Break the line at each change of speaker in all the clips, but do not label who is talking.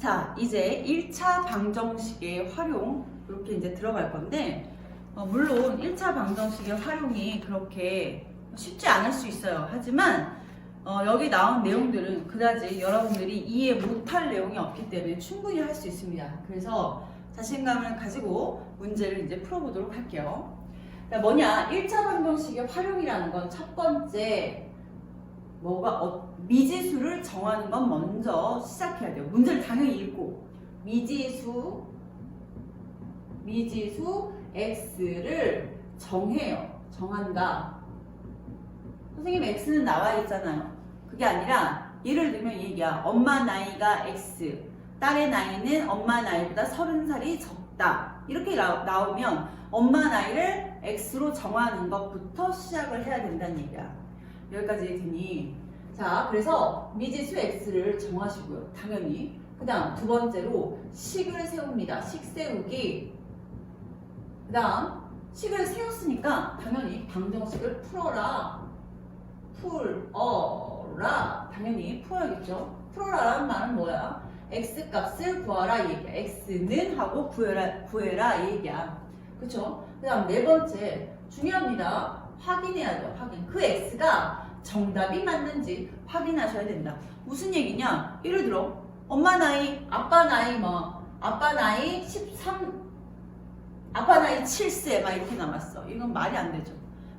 자, 이제 1차 방정식의 활용 이렇게 이제 들어갈 건데 물론 1차 방정식의 활용이 그렇게 쉽지 않을 수 있어요. 하지만 여기 나온 내용들은 그다지 여러분들이 이해 못할 내용이 없기 때문에 충분히 할 수 있습니다. 그래서 자신감을 가지고 문제를 이제 풀어보도록 할게요. 뭐냐? 1차 방정식의 활용이라는 건 첫 번째 미지수를 정하는 건 먼저 시작해야 돼요. 문제를 당연히 읽고 미지수 x를 정한다. 선생님 x는 나와 있잖아요. 그게 아니라 예를 들면 이 얘기야. 엄마 나이가 x, 딸의 나이는 엄마 나이보다 30살이 적다. 이렇게 나오면 엄마 나이를 x로 정하는 것부터 시작을 해야 된다는 얘기야. 여기까지 되니? 자, 그래서 미지수 x를 정하시고요. 당연히. 그 다음 두 번째로 식을 세웁니다. 식 세우기. 그 다음 식을 세웠으니까 당연히 방정식을 풀어라. 당연히 풀어야겠죠. 풀어라라는 말은 뭐야? x 값을 구하라 이 얘기야. x는 하고 구해라 이 얘기야. 그쵸? 그 다음 네 번째 중요합니다. 확인해야 돼요. 확인. 그 x가 정답이 맞는지 확인하셔야 된다. 무슨 얘기냐? 예를 들어 엄마 나이, 아빠 나이 아빠 나이 13, 아빠 나이 7세 막 이렇게 남았어. 이건 말이 안 되죠.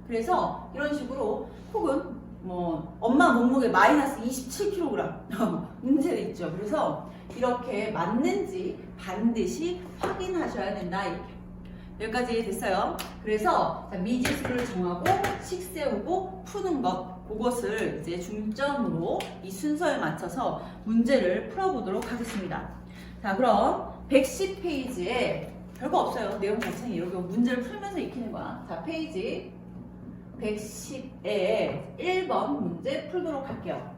그래서 이런 식으로 혹은 엄마 몸무게 마이너스 27kg 문제가 있죠. 그래서 이렇게 맞는지 반드시 확인하셔야 된다. 이렇게. 여기까지 됐어요. 그래서 미지수를 정하고 식 세우고 푸는 것 그것을 이제 중점으로 이 순서에 맞춰서 문제를 풀어보도록 하겠습니다. 자, 그럼 110페이지에 별거 없어요. 내용 자체는 이렇게 문제를 풀면서 익히는 거야. 자, 페이지 110에 1번 문제 풀도록 할게요.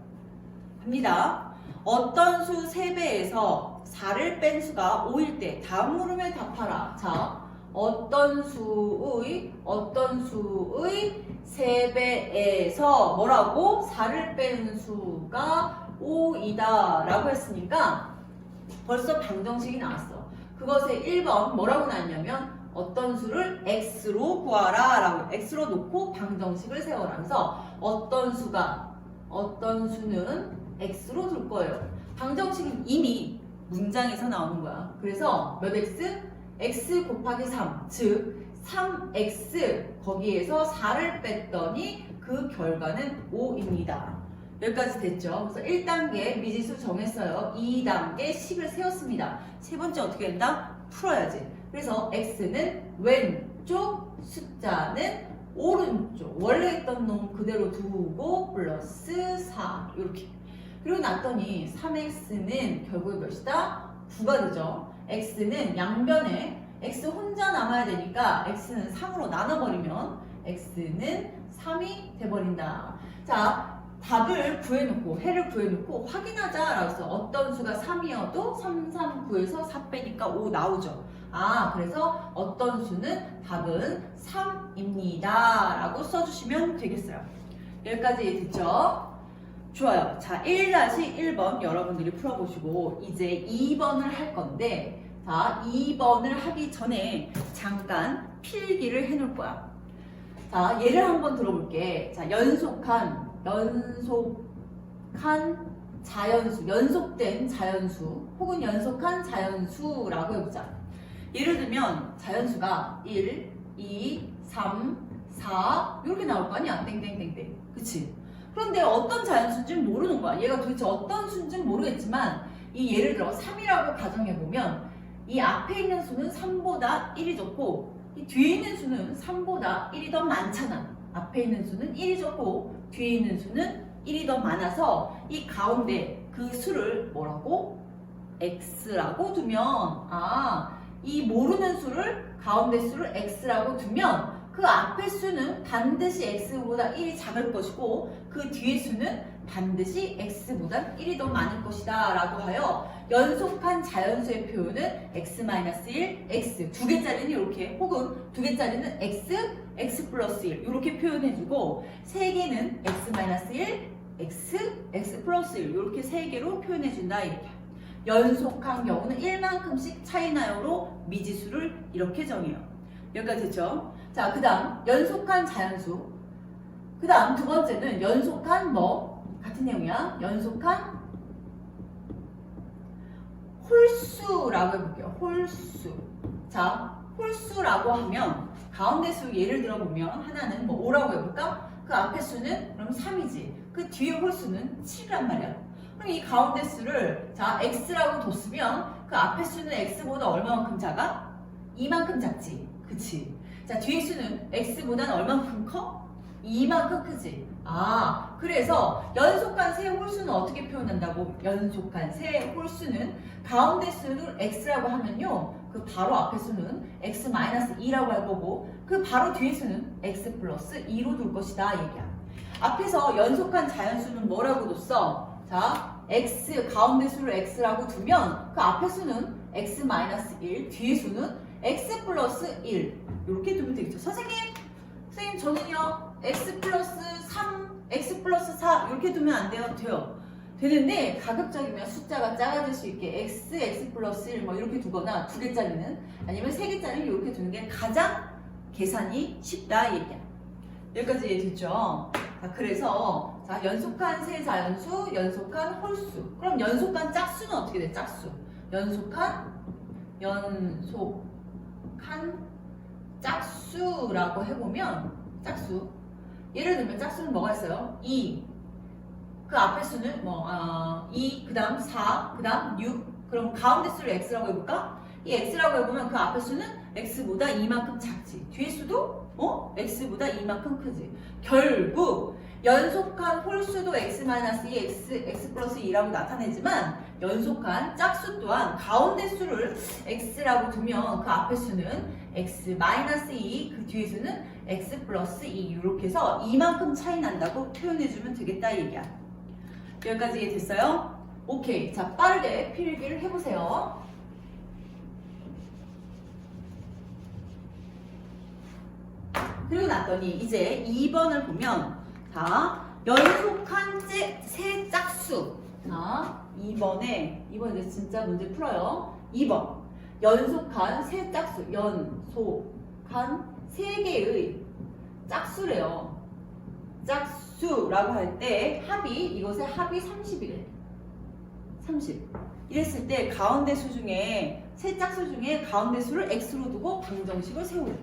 갑니다. 어떤 수 3배에서 4를 뺀 수가 5일 때 다음 물음에 답하라. 자, 어떤 수의 3배에서 뭐라고? 4를 뺀 수가 5이다 라고 했으니까 벌써 방정식이 나왔어. 그것의 1번 뭐라고 나왔냐면 어떤 수를 x로 구하라 라고 x로 놓고 방정식을 세워라. 그래서 어떤 수는 x로 둘 거예요. 방정식은 이미 문장에서 나오는 거야. 그래서 몇 x? x 곱하기 3, 즉 3x 거기에서 4를 뺐더니 그 결과는 5입니다. 여기까지 됐죠? 그래서 1단계 미지수 정했어요. 2단계 식을 세웠습니다. 세 번째 어떻게 된다? 풀어야지. 그래서 x는 왼쪽, 숫자는 오른쪽. 원래 있던 놈 그대로 두고 플러스 4 이렇게. 그리고 났더니 3x는 결국에 몇이다? 9가 되죠. x는 양변에 x 혼자 남아야 되니까 x는 3으로 나눠버리면 x는 3이 돼버린다. 자, 답을 구해놓고 해를 구해놓고 확인하자 라고 해서 어떤 수가 3이어도 3, 3, 9에서 4 빼니까 5 나오죠. 아, 그래서 어떤 수는 답은 3입니다 라고 써주시면 되겠어요. 여기까지 됐죠? 좋아요. 자, 1-1번 여러분들이 풀어보시고 이제 2번을 할 건데 자, 2번을 하기 전에 잠깐 필기를 해놓을 거야. 자, 예를 한번 들어볼게. 자, 연속한 자연수, 연속된 자연수 혹은 연속한 자연수라고 해보자. 예를 들면 자연수가 1, 2, 3, 4 이렇게 나올 거 아니야? 땡땡땡땡. 그치? 그런데 어떤 자연수인지 모르는 거야. 얘가 도대체 어떤 수인지 모르겠지만 이 예를 들어 3이라고 가정해보면 이 앞에 있는 수는 3보다 1이 적고 이 뒤에 있는 수는 3보다 1이 더 많잖아. 앞에 있는 수는 1이 적고 뒤에 있는 수는 1이 더 많아서 이 가운데 그 수를 뭐라고? x라고 두면 이 모르는 수를 가운데 수를 x라고 두면 그 앞에 수는 반드시 x보다 1이 작을 것이고 그 뒤에 수는 반드시 x보다 1이 더 많을 것이다 라고 하여 연속한 자연수의 표현은 x-1, x 두 개짜리는 이렇게 혹은 두 개짜리는 x 플러스 1 이렇게 표현해주고 세 개는 x-1, x 플러스 1 이렇게 세 개로 표현해준다 이렇게. 연속한 경우는 1만큼씩 차이 나요로 미지수를 이렇게 정해요. 여기까지 됐죠? 자, 그 다음 연속한 자연수. 그 다음 두 번째는 연속한 같은 내용이야. 연속한 홀수라고 해볼게요. 홀수. 자, 홀수라고 하면 가운데 수 예를 들어보면 하나는 5라고 해볼까? 그 앞에 수는 그럼 3이지. 그 뒤에 홀수는 7이란 말이야. 그럼 이 가운데 수를 자 x라고 뒀으면 그 앞에 수는 x보다 얼마만큼 작아? 이만큼 작지. 그치? 자, 뒤에 수는 x보다는 얼마만큼 커? 이만큼 크지. 아, 그래서 연속한 세 홀수는 어떻게 표현한다고? 연속한 세 홀수는 가운데 수를 x라고 하면요, 그 바로 앞에 수는 x-2라고 할 거고 그 바로 뒤에 수는 x 플러스 2로 둘 것이다 얘기야. 앞에서 연속한 자연수는 뭐라고 뒀어? 자, x 가운데 수를 x라고 두면 그 앞에 수는 x-1, 뒤에 수는 x 플러스 1 이렇게 두면 되겠죠. 선생님 저는요 x 플러스 3, x 플러스 4 이렇게 두면 안 돼요? 돼요. 되는데 가급적이면 숫자가 작아질 수 있게 x 플러스 1 이렇게 두거나 2개짜리는 아니면 3개짜리를 이렇게 두는 게 가장 계산이 쉽다 얘기야. 여기까지 이해됐죠? 자, 그래서 자, 연속한 세 자연수, 연속한 홀수. 그럼 연속한 짝수는 어떻게 돼? 짝수. 연속한 짝수라고 해보면 짝수. 예를 들면 짝수는 뭐가 있어요? 2. 그 앞에 수는 2, 그 다음 4, 그 다음 6. 그럼 가운데 수를 x라고 해볼까? 이 x라고 해보면 그 앞에 수는 x보다 이만큼 작지. 뒤에 수도 x보다 이만큼 크지. 결국 연속한 홀수도 x-2, x 플러스 2라고 나타내지만 연속한 짝수 또한 가운데 수를 x라고 두면 그 앞에 수는 x-2, 그 뒤에 수는 x 플러스 2 이렇게 해서 이만큼 차이 난다고 표현해주면 되겠다 얘기야. 여기까지 이해됐어요? 오케이. 자, 빠르게 필기를 해보세요. 그리고 났더니 이제 2번을 보면 자, 연속한 세 짝수. 자, 2번에 이제 진짜 문제 풀어요. 2번. 연속한 세 짝수. 연속한 세 개의 짝수래요. 짝수라고 할 때 이것의 합이 30이래. 30. 이랬을 때 가운데 수 중에 세 짝수 중에 가운데 수를 x로 두고 방정식을 세우래.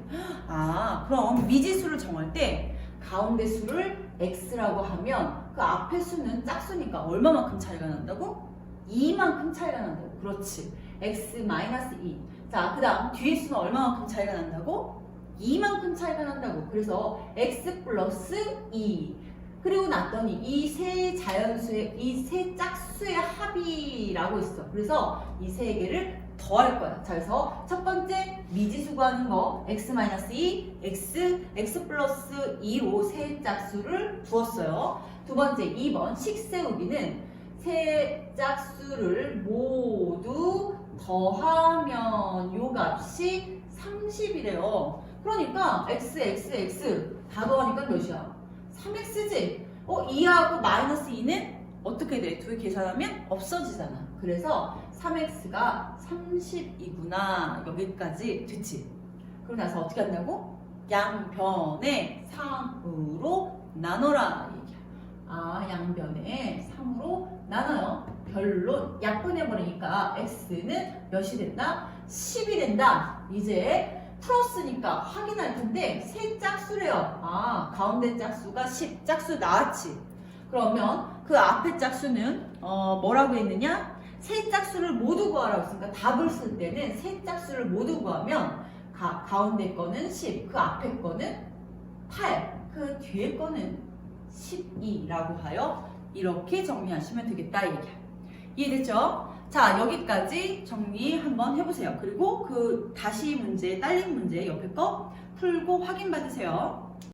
아, 그럼 미지수를 정할 때 가운데 수를 x라고 하면 그 앞에 수는 짝수니까 얼마만큼 차이가 난다고? 2만큼 차이가 난다고. 그렇지. x-2. 자, 그 다음 뒤에 수는 얼마만큼 차이가 난다고? 2만큼 차이가 난다고. 그래서 x 플러스 2. 그리고 났더니 이 세 자연수의 이 세 짝수의 합이라고 있어. 그래서 이 세 개를 더할 거야. 자, 그래서 첫 번째 미지수 구하는 거 x-2, x 플러스 2로 세 짝수를 두었어요. 두 번째 2번 식 세우기는 세 짝수를 모두 더하면 요 값이 30이래요. 그러니까 x 다 더하니까 몇이야? 3x지? 2하고 마이너스 2는 어떻게 돼? 두 개 계산하면 없어지잖아. 그래서 3x가 30이구나. 여기까지 됐지? 그러고 나서 어떻게 한다고? 양변에 3으로 나눠라. 얘기야. 아, 양변에 3으로 나눠요. 결론 약분해버리니까 x는 몇이 된다? 10이 된다. 이제 풀었으니까 확인할 텐데 세 짝수래요. 아, 가운데 짝수가 10. 짝수 나왔지? 그러면 그 앞에 짝수는 뭐라고 했느냐? 세 짝수를 모두 구하라고 했으니까 답을 쓸 때는 세 짝수를 모두 구하면 가운데 거는 10, 그 앞에 거는 8, 그 뒤에 거는 12라고 하여 이렇게 정리하시면 되겠다 얘기야. 이해됐죠? 자, 여기까지 정리 한번 해보세요. 그리고 그 다시 문제, 딸린 문제 옆에 거 풀고 확인 받으세요.